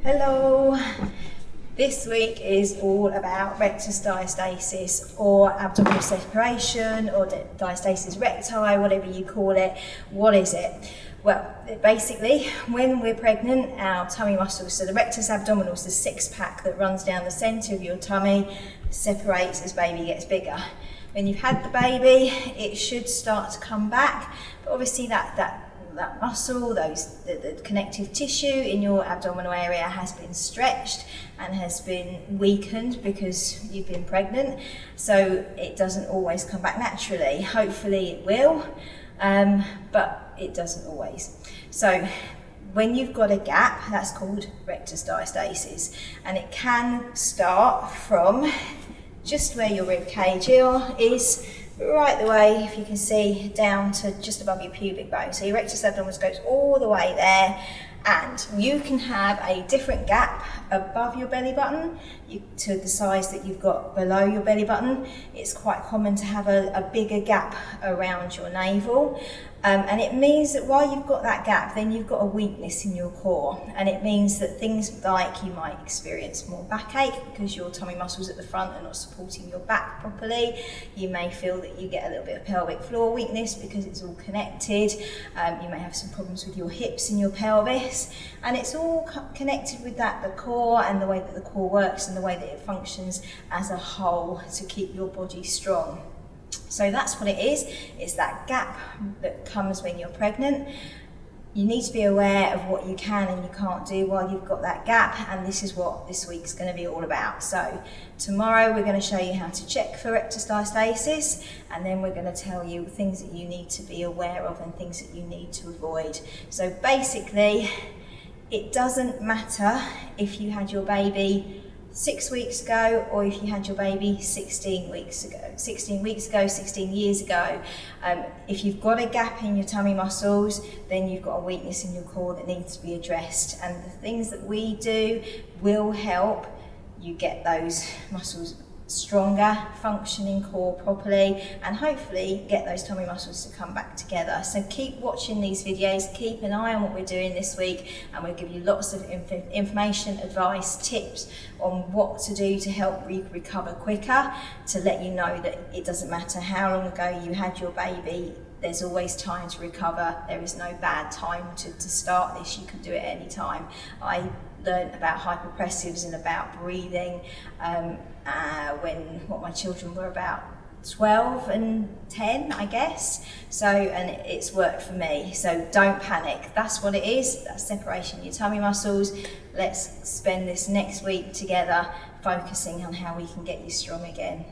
Hello! This week is all about rectus diastasis or abdominal separation or diastasis recti, whatever you call it. What is it? Well, basically, when we're pregnant, our tummy muscles, so the rectus abdominal is the six-pack that runs down the centre of your tummy, separates as baby gets bigger. When you've had the baby, it should start to come back, but obviously that muscle, the connective tissue in your abdominal area has been stretched and has been weakened because you've been pregnant, so it doesn't always come back naturally. Hopefully it will, but it doesn't always. So when you've got a gap, that's called rectus diastasis, and it can start from just where your rib cage is, right the way, if you can see, down to just above your pubic bone. So your rectus abdominis goes all the way there, and you can have a different gap above your belly button to the size that you've got below your belly button. It's quite common to have a bigger gap around your navel. And it means that while you've got that gap, then you've got a weakness in your core. And it means that things like you might experience more backache because your tummy muscles at the front are not supporting your back properly. You may feel that you get a little bit of pelvic floor weakness because it's all connected. You may have some problems with your hips and your pelvis. And it's all connected with the core and the way that the core works and the way that it functions as a whole to keep your body strong. So that's what it is. It's that gap that comes when you're pregnant. You need to be aware of what you can and you can't do while you've got that gap, and this is what this week's going to be all about. So tomorrow we're going to show you how to check for rectus diastasis, and then we're going to tell you things that you need to be aware of and things that you need to avoid. So basically, it doesn't matter if you had your baby 6 weeks ago or if you had your baby 16 weeks ago, 16 years ago. If you've got a gap in your tummy muscles, then you've got a weakness in your core that needs to be addressed. And the things that we do will help you get those muscles stronger, functioning core properly, and hopefully get those tummy muscles to come back together. So keep watching these videos, keep an eye on what we're doing this week, and we'll give you lots of information, advice, tips on what to do to help recover quicker, to let you know that it doesn't matter how long ago you had your baby, there's always time to recover. There is no bad time to start this. You can do it any time. I learned about hyperpressives and about breathing when my children were about 12 and 10, I guess. So, and it's worked for me. So don't panic. That's what it is. That's separation of your tummy muscles. Let's spend this next week together focusing on how we can get you strong again.